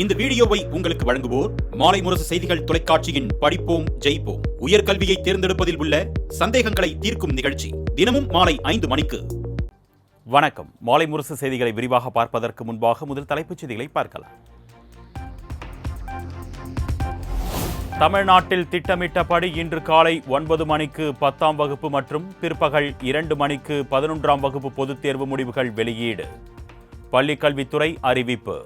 இந்த வீடியோவை உங்களுக்கு வழங்குவோர் மாலை முரசு செய்திகள் தொலைக்காட்சியின் படிப்போம் ஜெயிப்போம் உயர்கல்வியை தேர்ந்தெடுப்பதில் உள்ள சந்தேகங்களை தீர்க்கும் நிகழ்ச்சி தினமும் மாலை 5 மணிக்கு. வணக்கம். மாலை முரசு செய்திகளை விரிவாக பார்ப்பதற்கு முன்பாக முதல் தலைப்புச் செய்திகளை பார்க்கலாம். தமிழ்நாட்டில் திட்டமிட்டபடி இன்று காலை 9 மணிக்கு 10ஆம் வகுப்பு மற்றும் பிற்பகல் 2 மணிக்கு 11ஆம் வகுப்பு பொதுத் தேர்வு முடிவுகள் வெளியீடு. பள்ளிக்கல்வித்துறை அறிவிப்பு.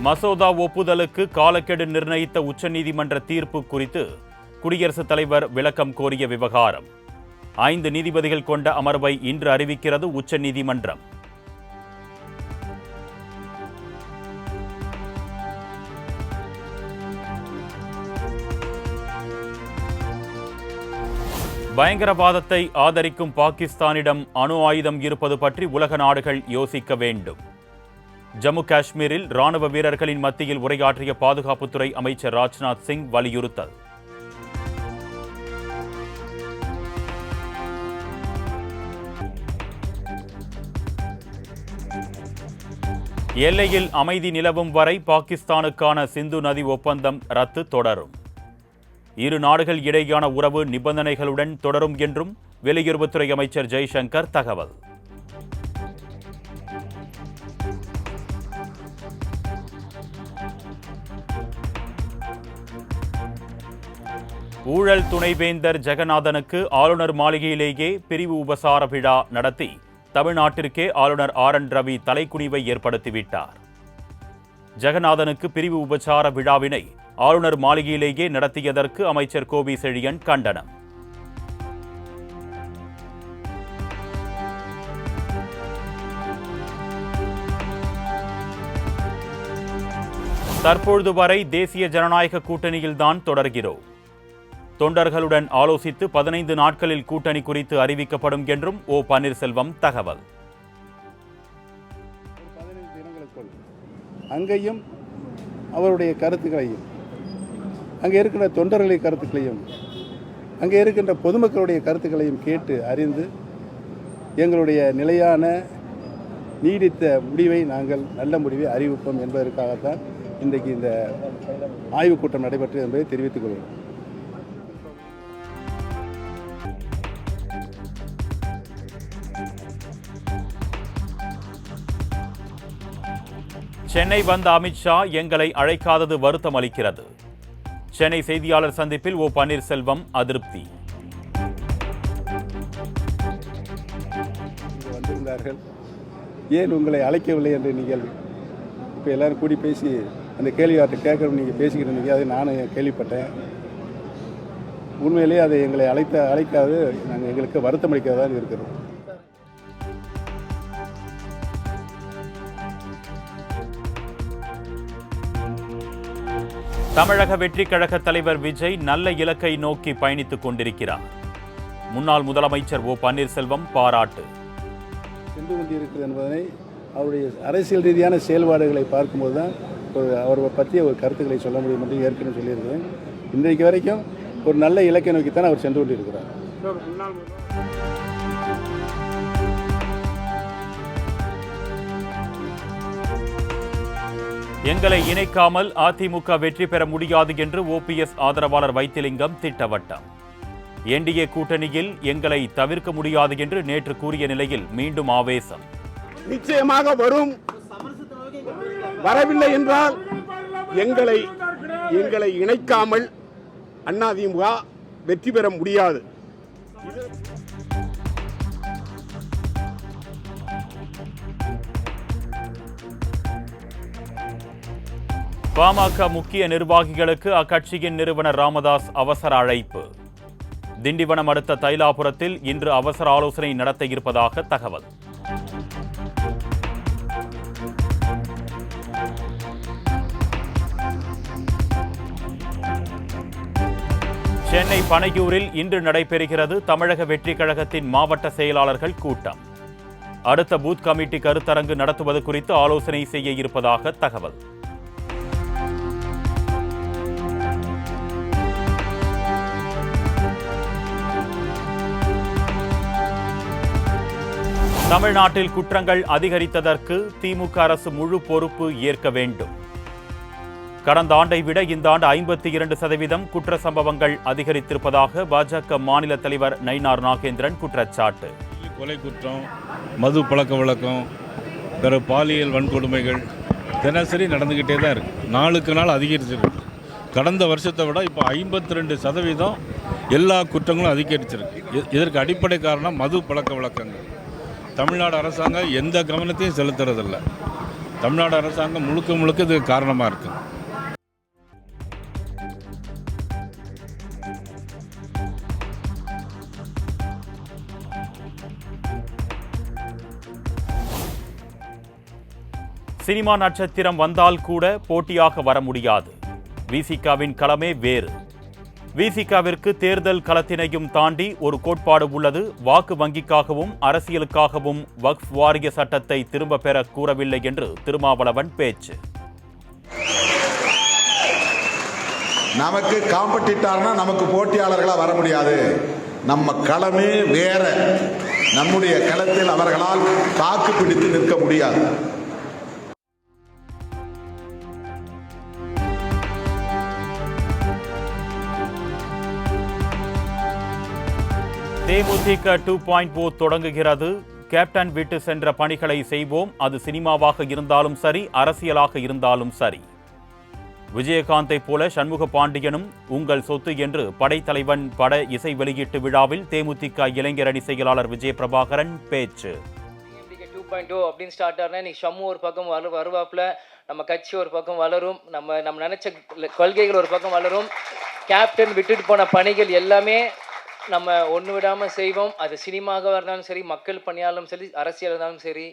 மசோதா ஒப்புதலுக்கு காலக்கெடு நிர்ணயித்த உச்சநீதிமன்ற தீர்ப்பு குறித்து குடியரசுத் தலைவர் விளக்கம் கோரிய விவகாரம். 5 நீதிபதிகள் கொண்ட அமர்வை இன்று அறிவிக்கிறது உச்சநீதிமன்றம். பயங்கரவாதத்தை ஆதரிக்கும் பாகிஸ்தானிடம் அணு ஆயுதம் இருப்பது பற்றி உலக நாடுகள் யோசிக்க வேண்டும். ஜம்மு காஷ்மீரில் ராணுவ வீரர்களின் மத்தியில் உரையாற்றிய பாதுகாப்புத்துறை அமைச்சர் ராஜ்நாத் சிங் வலியுறுத்தல். எல்லையில் அமைதி நிலவும் வரை பாகிஸ்தானுக்கான சிந்து நதி ஒப்பந்தம் ரத்து தொடரும். இரு நாடுகள் இடையேயான உறவு நிபந்தனைகளுடன் தொடரும் என்றும் வெளியுறவுத்துறை அமைச்சர் ஜெய்சங்கர் தகவல். ஊழல் துணைவேந்தர் ஜெகநாதனுக்கு ஆளுநர் மாளிகையிலேயே பிரிவு உபசார விழா நடத்தி தமிழ்நாட்டிற்கே ஆளுநர் RN ரவி தலைக்குனிவை ஏற்படுத்திவிட்டார். ஜெகநாதனுக்கு பிரிவு உபசார விழாவினை ஆளுநர் மாளிகையிலேயே நடத்தியதற்கு அமைச்சர் கோபி செழியன் கண்டனம். தற்பொழுது வரை தேசிய ஜனநாயக கூட்டணியில்தான் தொடர்கிறோம். தொண்டர்களுடன் ஆலோசித்து 15 நாட்களில் கூட்டணி குறித்து அறிவிக்கப்படும் என்றும் ஓ பன்னீர்செல்வம் தகவல். 15 தினங்களுக்குள் அங்கேயும் அவருடைய கருத்துக்களையும், அங்கே இருக்கின்ற தொண்டர்களுடைய கருத்துக்களையும், அங்கே இருக்கின்ற பொதுமக்களுடைய கருத்துக்களையும் கேட்டு அறிந்து எங்களுடைய நிலையான நீடித்த முடிவை நாங்கள் நல்ல முடிவை அறிவிப்போம் என்பதற்காகத்தான் இன்றைக்கு இந்த ஆய்வுக் கூட்டம் நடைபெற்றது என்பதை தெரிவித்துக் கொள்கிறோம். சென்னை வந்த அமித்ஷா எங்களை அழைக்காதது வருத்தம் அளிக்கிறது. சென்னை செய்தியாளர் சந்திப்பில் ஓ பன்னீர்செல்வம் அதிருப்தி. வந்திருந்தார்கள், ஏன் உங்களை அழைக்கவில்லை என்று நீங்கள் இப்போ எல்லாரும் கூடி பேசி அந்த கேள்வியாற்றை கேட்கணும் நீங்கள் பேசிக்கிட்டு இருந்தீங்க. அதை நானும் கேள்விப்பட்டேன். உண்மையிலேயே அதை எங்களை அழைக்காது நாங்கள் எங்களுக்கு வருத்தம் அளிக்கிறதா இருக்கிறோம். தமிழக வெற்றிக் கழக தலைவர் விஜய் நல்ல இலக்கை நோக்கி பயணித்துக் கொண்டிருக்கிறார். முன்னாள் முதலமைச்சர் ஓ பன்னீர்செல்வம் பாராட்டு. சென்று கொண்டிருக்கிறது என்பதனை அவருடைய அரசியல் ரீதியான செயல்பாடுகளை பார்க்கும்போது தான் அவரை பற்றிய ஒரு கருத்துக்களை சொல்ல முடியும் என்று ஏற்கனவே சொல்லியிருக்கிறேன். இன்றைக்கு வரைக்கும் ஒரு நல்ல இலக்கை நோக்கித்தான் அவர் சென்று கொண்டிருக்கிறார். எங்களை இணைக்காமல் அதிமுக வெற்றி பெற முடியாது என்று OPS ஆதரவாளர் வைத்திலிங்கம் திட்டவட்டம். NDA கூட்டணியில் எங்களை தவிர்க்க முடியாது என்று நேற்று கூறிய நிலையில் மீண்டும் ஆவேசம். நிச்சயமாக வரும், வரவில்லை என்றால் எங்களை இணைக்காமல் அதிமுக வெற்றி பெற முடியாது. பாமக முக்கிய நிர்வாகிகளுக்கு அக்கட்சியின் நிறுவனர் ராமதாஸ் அவசர அழைப்பு. திண்டிவனம் அடுத்த தைலாபுரத்தில் இன்று அவசர ஆலோசனை நடத்த இருப்பதாக தகவல். சென்னை பனையூரில் இன்று நடைபெறுகிறது தமிழக வெற்றிக் கழகத்தின் மாவட்ட செயலாளர்கள் கூட்டம். அடுத்த பூத் கமிட்டி கருத்தரங்கு நடத்துவது குறித்து ஆலோசனை செய்ய இருப்பதாக தகவல். தமிழ்நாட்டில் குற்றங்கள் அதிகரித்ததற்கு திமுக அரசு முழு பொறுப்பு ஏற்க வேண்டும். கடந்த ஆண்டை விட இந்த ஆண்டு 52% குற்ற சம்பவங்கள் அதிகரித்திருப்பதாக பாஜக மாநில தலைவர் நயினார் நாகேந்திரன் குற்றச்சாட்டு. கொலை குற்றம், மது பழக்க வழக்கம், பிற பாலியல் வன்கொடுமைகள் தினசரி நடந்துக்கிட்டே தான் இருக்குது. நாளுக்கு நாள் அதிகரிச்சிருக்கு. கடந்த வருஷத்தை விட இப்போ 52% எல்லா குற்றங்களும் அதிகரிச்சிருக்கு. இதற்கு அடிப்படை காரணம் மது பழக்க வழக்கங்கள். தமிழ்நாடு அரசாங்கம் எந்த கவனத்தையும் செலுத்துறதில்லை. தமிழ்நாடு அரசாங்கம் முழுக்க இதுக்கு காரணமாக இருக்குது. சினிமா நட்சத்திரம் வந்தால் கூட போட்டியாக வர முடியாது. விசிகாவின் களமே வேறு. விசிகாவிற்கு தேர்தல் களத்தினையும் தாண்டி ஒரு கோட்பாடு உள்ளது. வாக்கு வங்கிக்காகவும் அரசியலுக்காகவும் வக்ஃப் வாரிய சட்டத்தை திரும்ப பெற கூறவில்லை என்று திருமாவளவன் பேச்சு. நமக்கு காம்படிட்டார்னா நமக்கு போட்டியாளர்களாக வர முடியாது. நம்ம களமே வேற. நம்முடைய களத்தில் அவர்களால் தாக்கு பிடித்து நிற்க முடியாது. தேமுதிக 2.0 தொடங்குகிறது. கேப்டன் விட்டு சென்ற பணிகளை செய்வோம். அது சினிமாவாக இருந்தாலும் சரி, அரசியலாக இருந்தாலும் சரி. விஜயகாந்தை போல சண்முக பாண்டியனும் உங்கள் சொத்து என்று படைத்தலைவன் பட இசை வெளியீட்டு விழாவில் தேமுதிக இளைஞரணி செயலாளர் விஜய பிரபாகரன் பேச்சு. 2.0 அப்படின்னு ஸ்டார்ட் ஆனா இன்னைக்கு ஷம்மு ஒரு பக்கம் வருவாப்புல, நம்ம கட்சி ஒரு பக்கம் வளரும், நம்ம நினைச்ச கொள்கைகள் ஒரு பக்கம் வளரும். கேப்டன் விட்டுட்டு போன பணிகள் எல்லாமே நம்ம ஒன்று விடாமல் செய்வோம். அது சினிமாவாக இருந்தாலும் சரி, மக்கள் பணியாலும் சரி, அரசியல் இருந்தாலும் சரி.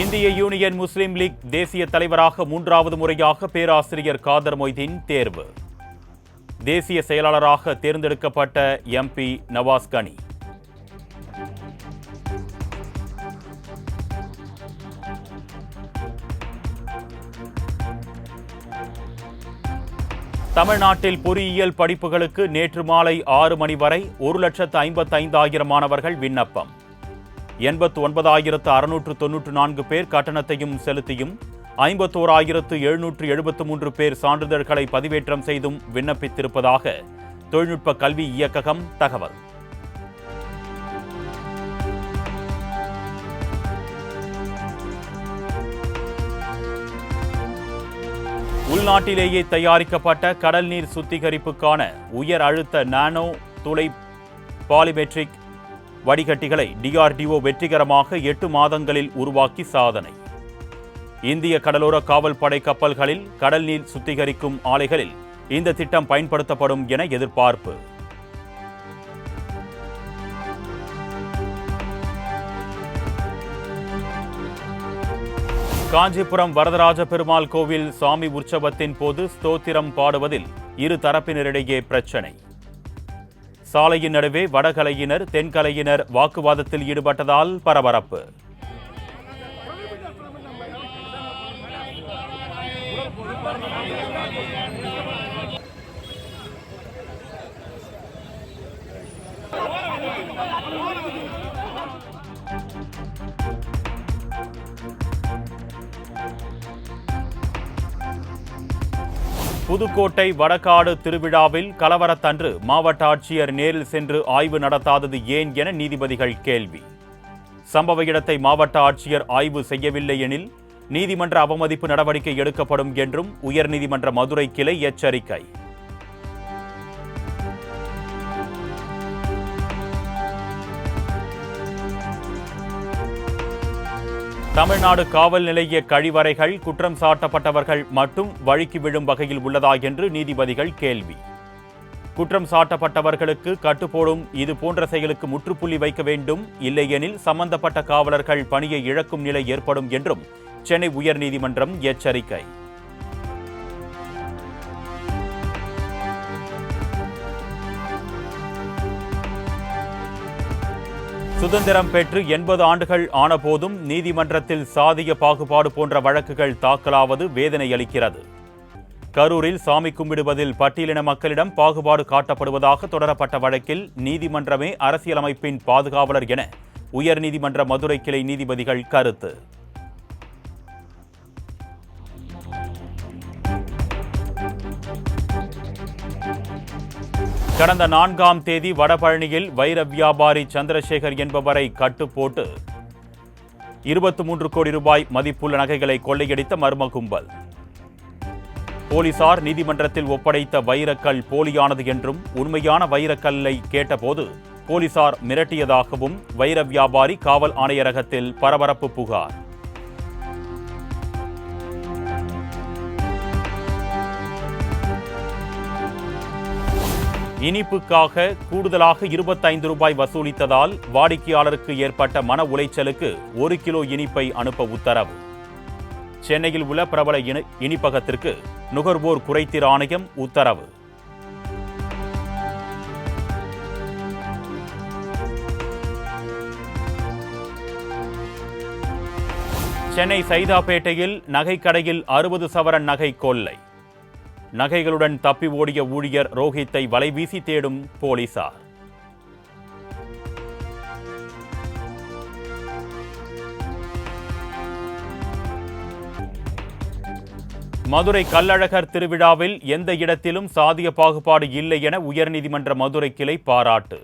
இந்திய யூனியன் முஸ்லிம் லீக் தேசிய தலைவராக 3வது முறையாக பேராசிரியர் காதர் மொய்தீன் தேர்வு. தேசிய செயலாளராக தேர்ந்தெடுக்கப்பட்ட எம்பி நவாஸ் கனி. தமிழ்நாட்டில் பொறியியல் படிப்புகளுக்கு நேற்று மாலை 6 மணி வரை 1,55,000 மாணவர்கள் விண்ணப்பம். 89,694 பேர் கட்டணத்தையும் செலுத்தியும் 51,773 பேர் சான்றிதழ்களை பதிவேற்றம் செய்தும் விண்ணப்பித்திருப்பதாக தொழில்நுட்ப கல்வி இயக்ககம் தகவல். உள்நாட்டிலேயே தயாரிக்கப்பட்ட கடல் நீர் சுத்திகரிப்புக்கான உயர் அழுத்த நானோ துளை பாலிமெட்ரிக் வடிகட்டிகளை DRDO வெற்றிகரமாக 8 மாதங்களில் உருவாக்கி சாதனை. இந்திய கடலோர காவல் படை கப்பல்களில் கடல் நீர் சுத்திகரிக்கும் ஆலைகளில் இந்த திட்டம் பயன்படுத்தப்படும் என எதிர்பார்ப்பு. காஞ்சிபுரம் வரதராஜ பெருமாள் கோவில் சாமி உற்சவத்தின் போது ஸ்தோத்திரம் பாடுவதில் இரு தரப்பினரிடையே பிரச்சனை. சாலையின் நடுவே வடகலையினர் தென்கலையினர் வாக்குவாதத்தில் ஈடுபட்டதால் பரபரப்பு. புதுக்கோட்டை வடகாடு திருவிழாவில் கலவரத்தன்று மாவட்ட ஆட்சியர் நேரில் சென்று ஆய்வு நடத்தாதது ஏன் என நீதிபதிகள் கேள்வி. சம்பவ இடத்தை மாவட்ட ஆட்சியர் ஆய்வு செய்யவில்லை எனில் நீதிமன்ற அவமதிப்பு நடவடிக்கை எடுக்கப்படும் என்றும் உயர்நீதிமன்ற மதுரை கிளை எச்சரிக்கை. தமிழ்நாடு காவல் நிலைய கழிவறைகள் குற்றம் சாட்டப்பட்டவர்கள் மட்டும் வழுக்கி விழும் வகையில் உள்ளதா என்று நீதிபதிகள் கேள்வி. குற்றம் சாட்டப்பட்டவர்களுக்கு கட்டுப்போடும் இது போன்ற செயலுக்கு முற்றுப்புள்ளி வைக்க வேண்டும், இல்லையெனில் சம்பந்தப்பட்ட காவலர்கள் பணியை இழக்கும் நிலை ஏற்படும் என்றும் சென்னை உயர்நீதிமன்றம் எச்சரிக்கை. சுதந்திரம் பெற்று 80 ஆண்டுகள் ஆனபோதும் நீதிமன்றத்தில் சாதிய பாகுபாடு போன்ற வழக்குகள் தாக்கலாவது வேதனை அளிக்கிறது. கரூரில் சாமி கும்பிடுவதில் பட்டியலின மக்களிடம் பாகுபாடு காட்டப்படுவதாக தொடரப்பட்ட வழக்கில் நீதிமன்றமே அரசியலமைப்பின் பாதுகாவலர் என உயர்நீதிமன்ற மதுரை கிளை நீதிபதிகள் கருத்து. கடந்த 4ஆம் தேதி வடபழனியில் வைர வியாபாரி சந்திரசேகர் என்பவரை கட்டுப்போட்டு 23 கோடி ரூபாய் மதிப்புள்ள நகைகளை கொள்ளையடித்த மர்ம கும்பல். போலீசார் நீதிமன்றத்தில் ஒப்படைத்த வைரக்கல் போலியானது என்றும் உண்மையான வைரக்கல்லை கேட்டபோது போலீசார் மிரட்டியதாகவும் வைர வியாபாரி காவல் ஆணையரகத்தில் பரபரப்பு புகார். இனிப்புக்காக கூடுதலாக 25 ரூபாய் வசூலித்ததால் வாடிக்கையாளருக்கு ஏற்பட்ட மன உளைச்சலுக்கு 1 கிலோ இனிப்பை அனுப்ப உத்தரவு. சென்னையில் உள்ள பிரபல இனிப்பகத்திற்கு நுகர்வோர் குறைதீர் ஆணையம் உத்தரவு. சென்னை சைதாப்பேட்டையில் நகைக்கடையில் 60 சவரன் நகை கொள்ளை. நகைகளுடன் தப்பி ஓடிய ஊழியர் ரோஹித்தை வலைவீசி தேடும் போலீசார். மதுரை கள்ளழகர் திருவிழாவில் எந்த இடத்திலும் சாதிய பாகுபாடு இல்லை என உயர்நீதிமன்ற மதுரை கிளை பாராட்டு.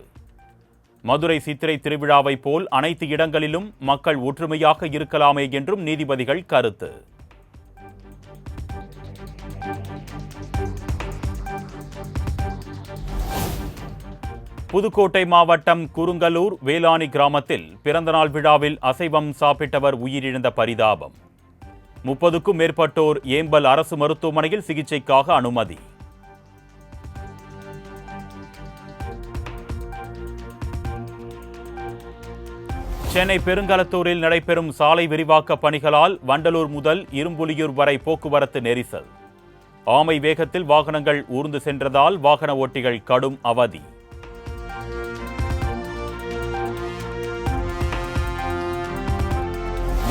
மதுரை சித்திரை திருவிழாவை போல் அனைத்து இடங்களிலும் மக்கள் ஒற்றுமையாக இருக்கலாமே என்றும் நீதிபதிகள் கருத்து. புதுக்கோட்டை மாவட்டம் குருங்கலூர் வேளாணி கிராமத்தில் பிறந்தநாள் விழாவில் அசைவம் சாப்பிட்டவர் உயிரிழந்த பரிதாபம். 30க்கும் மேற்பட்டோர் ஏம்பல் அரசு மருத்துவமனையில் சிகிச்சைக்காக அனுமதி. சென்னை பெருங்களத்தூரில் நடைபெறும் சாலை விரிவாக்க பணிகளால் வண்டலூர் முதல் இரும்புலியூர் வரை போக்குவரத்து நெரிசல். ஆமை வேகத்தில் வாகனங்கள் ஊர்ந்து சென்றதால் வாகன ஓட்டிகள் கடும் அவதி.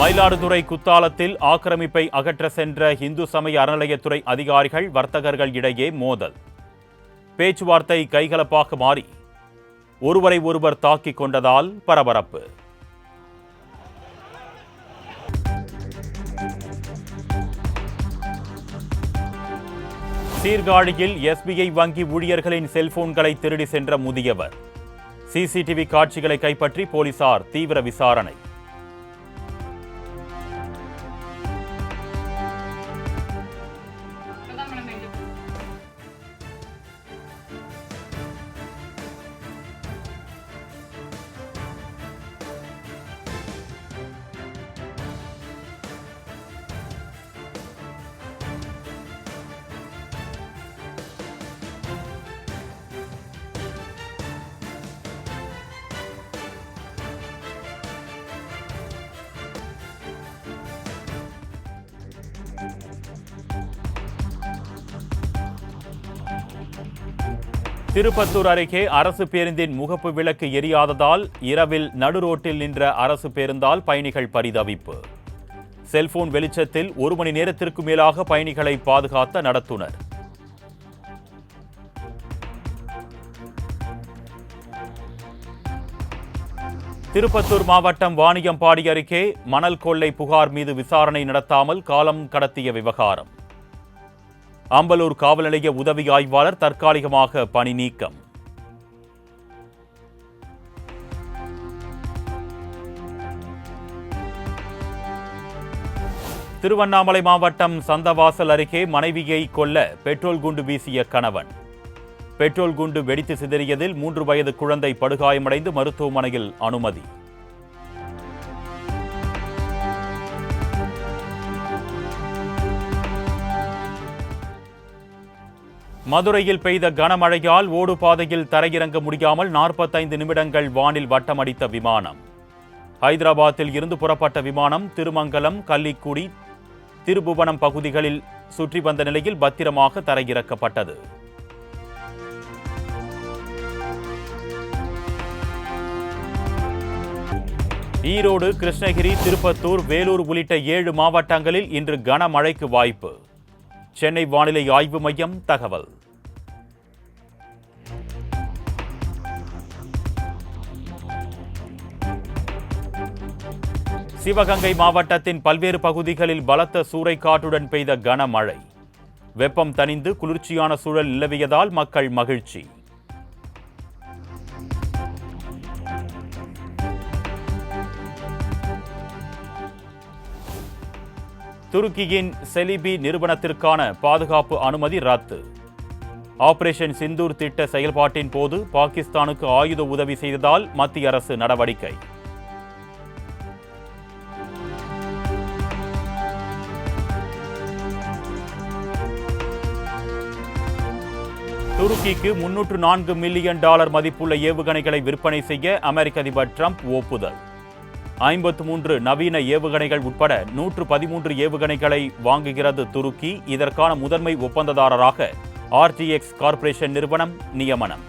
மயிலாடுதுறை குத்தாலத்தில் ஆக்கிரமிப்பை அகற்ற சென்ற இந்து சமய அறநிலையத்துறை அதிகாரிகள் வர்த்தகர்கள் இடையே மோதல். பேச்சுவார்த்தை கைகலப்பாக மாறி ஒருவரை ஒருவர் தாக்கிக் கொண்டதால் பரபரப்பு. சீர்காழியில் எஸ்பிஐ வங்கி ஊழியர்களின் செல்போன்களை திருடி சென்ற முதியவர். சிசிடிவி காட்சிகளை கைப்பற்றி போலீசார் தீவிர விசாரணை. திருப்பத்தூர் அருகே அரசு பேருந்தின் முகப்பு விளக்கு எரியாததால் இரவில் நடுரோட்டில் நின்ற அரசு பேருந்தால் பயணிகள் பரிதவிப்பு. செல்போன் வெளிச்சத்தில் 1 மணி நேரத்திற்கு மேலாக பயணிகளை பாதுகாத்த நடத்துனர். திருப்பத்தூர் மாவட்டம் வாணியம்பாடி அருகே மணல் கொள்ளை புகார் மீது விசாரணை நடத்தாமல் காலம் கடத்திய விவகாரம். அம்பலூர் காவல் நிலைய உதவி ஆய்வாளர் தற்காலிகமாக பணி நீக்கம். திருவண்ணாமலை மாவட்டம் சந்தவாசல் அருகே மனைவியை கொல்ல பெட்ரோல் குண்டு வீசிய கணவன். பெட்ரோல் குண்டு வெடித்து சிதறியதில் 3 வயது குழந்தை படுகாயமடைந்து மருத்துவமனையில் அனுமதி. மதுரையில் பெய்த கனமழையால் ஓடுபாதையில் தரையிறங்க முடியாமல் 45 நிமிடங்கள் வானில் வட்டமடித்த விமானம். ஹைதராபாத்தில் இருந்து புறப்பட்ட விமானம் திருமங்கலம், கள்ளிக்குடி, திருபுவனம் பகுதிகளில் சுற்றி வந்த நிலையில் பத்திரமாக தரையிறக்கப்பட்டது. ஈரோடு, கிருஷ்ணகிரி, திருப்பத்தூர், வேலூர் உள்ளிட்ட 7 மாவட்டங்களில் இன்று கனமழைக்கு வாய்ப்பு. சென்னை வானிலை ஆய்வு மையம் தகவல். சிவகங்கை மாவட்டத்தின் பல்வேறு பகுதிகளில் பலத்த சூறைக்காற்றுடன் பெய்த கனமழை. வெப்பம் தணிந்து குளிர்ச்சியான சூழல் நிலவியதால் மக்கள் மகிழ்ச்சி. துருக்கியின் செலிபி நிறுவனத்திற்கான பாதுகாப்பு அனுமதி ரத்து. ஆபரேஷன் சிந்தூர் திட்ட செயல்பாட்டின் போது பாகிஸ்தானுக்கு ஆயுத உதவி செய்ததால் மத்திய அரசு நடவடிக்கை. துருக்கிக்கு $304 மில்லியன் மதிப்புள்ள ஏவுகணைகளை விற்பனை செய்ய அமெரிக்க அதிபர் டிரம்ப் ஒப்புதல். 53 நவீன ஏவுகணைகள் உட்பட 113 ஏவுகணைகளை வாங்குகிறது துருக்கி. இதற்கான முதன்மை ஒப்பந்ததாரராக RTX கார்ப்பரேஷன் நிறுவனம் நியமனம்.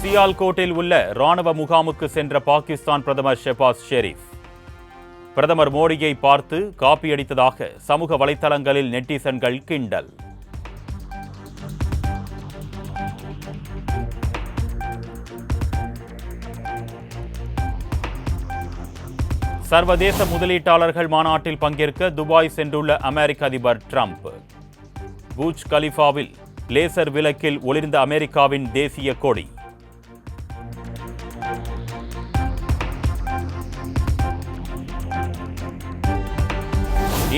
சியால்கோட்டில் உள்ள ராணுவ முகாமுக்கு சென்ற பாகிஸ்தான் பிரதமர் ஷெபாஸ் ஷெரீப் பிரதமர் மோடியை பார்த்து காப்பியடித்ததாக சமூக வலைதளங்களில் நெட்டிசன்கள் கிண்டல். சர்வதேச முதலீட்டாளர்கள் மாநாட்டில் பங்கேற்க துபாய் சென்றுள்ள அமெரிக்க அதிபர் டிரம்ப். புர்ஜ் கலிஃபாவில் லேசர் விளக்கில் ஒளிர்ந்த அமெரிக்காவின் தேசிய கொடி.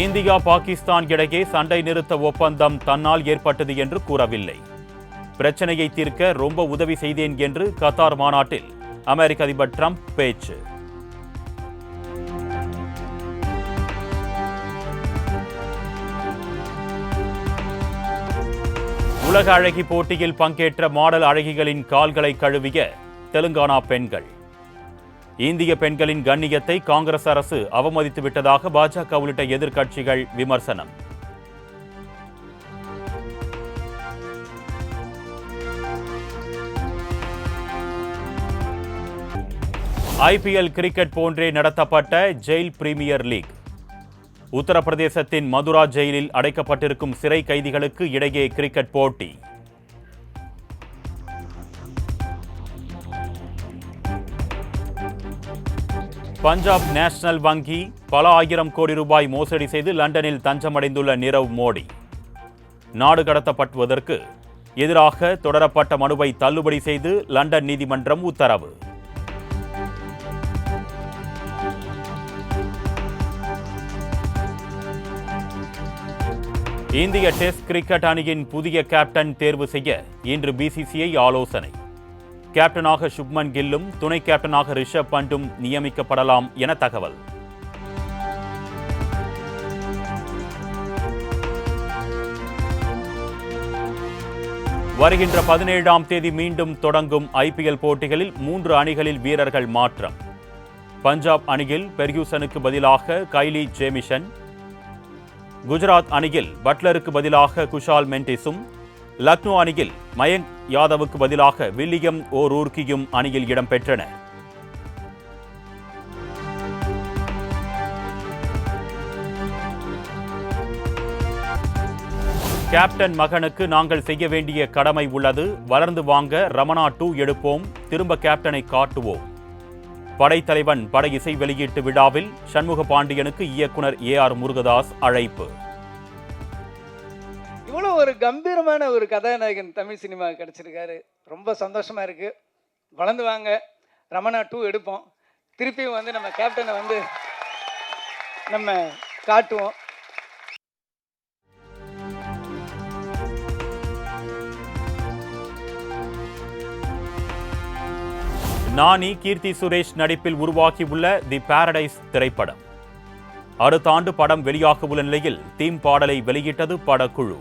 இந்தியா பாகிஸ்தான் இடையே சண்டை நிறுத்த ஒப்பந்தம் தன்னால் ஏற்பட்டது என்று கூறவில்லை. பிரச்சனையை தீர்க்க ரொம்ப உதவி செய்தேன் என்று கத்தார் மாநாட்டில் அமெரிக்க அதிபர் டிரம்ப் பேச்சு. உலக அழகி போட்டியில் பங்கேற்ற மாடல் அழகிகளின் கால்களை கழுவிய தெலுங்கானா பெண்கள். இந்திய பெண்களின் கண்ணியத்தை காங்கிரஸ் அரசு அவமதித்து விட்டதாக பாஜக உள்ளிட்ட எதிர்க்கட்சிகள் விமர்சனம். IPL கிரிக்கெட் போன்றே நடத்தப்பட்ட ஜெயில் பிரீமியர் லீக். உத்தரப்பிரதேசத்தின் மதுரா ஜெயிலில் அடைக்கப்பட்டிருக்கும் சிறை கைதிகளுக்கு இடையே கிரிக்கெட் போட்டி. பஞ்சாப் நேஷனல் வங்கி பல ஆயிரம் கோடி ரூபாய் மோசடி செய்து லண்டனில் தஞ்சமடைந்துள்ள நீரவ் மோடி. நாடு கடத்தப்படுவதற்கு எதிராக தொடரப்பட்ட மனுவை தள்ளுபடி செய்து லண்டன் நீதிமன்றம் உத்தரவு. இந்திய டெஸ்ட் கிரிக்கெட் அணியின் புதிய கேப்டன் தேர்வு செய்ய இன்று BCCI ஆலோசனை. கேப்டனாக சுப்மன் கில்லும் துணை கேப்டனாக ரிஷப் பண்டும் நியமிக்கப்படலாம் என தகவல். வருகின்ற 17ஆம் தேதி மீண்டும் தொடங்கும் IPL போட்டிகளில் 3 அணிகளில் வீரர்கள் மாற்றம். பஞ்சாப் அணியில் பெர்கியூசனுக்கு பதிலாக கைலி ஜேமிசன், குஜராத் அணியில் பட்லருக்கு பதிலாக குஷால் மெண்டிஸும், லக்னோ அணியில் மயங்க் யாதவுக்கு பதிலாக வில்லியம் ரூர்க்கியும் அணியில் இடம்பெற்றனர். கேப்டன் மகனுக்கு நாங்கள் செய்ய வேண்டிய கடமை உள்ளது. வளர்ந்து வாங்க ரமணா 2 எடுப்போம். திரும்ப கேப்டனை காட்டுவோம். படைத்தலைவன் படை இசை வெளியீட்டு விழாவில் சண்முக பாண்டியனுக்கு இயக்குனர் AR முருகதாஸ் அழைப்பு. இவ்வளோ ஒரு கம்பீரமான ஒரு கதாநாயகன் தமிழ் சினிமா கிடச்சிருக்காரு. ரொம்ப சந்தோஷமாக இருக்குது. வளர்ந்து வாங்க, ரமணா 2 எடுப்போம். திருப்பியும் வந்து நம்ம கேப்டனை வந்து நம்ம காட்டுவோம். நானி கீர்த்தி சுரேஷ் நடிப்பில் உருவாகியுள்ள தி பாரடைஸ் திரைப்படம் அடுத்த ஆண்டு படம் வெளியாக உள்ள நிலையில் தீம் பாடலை வெளியிட்டது படக்குழு.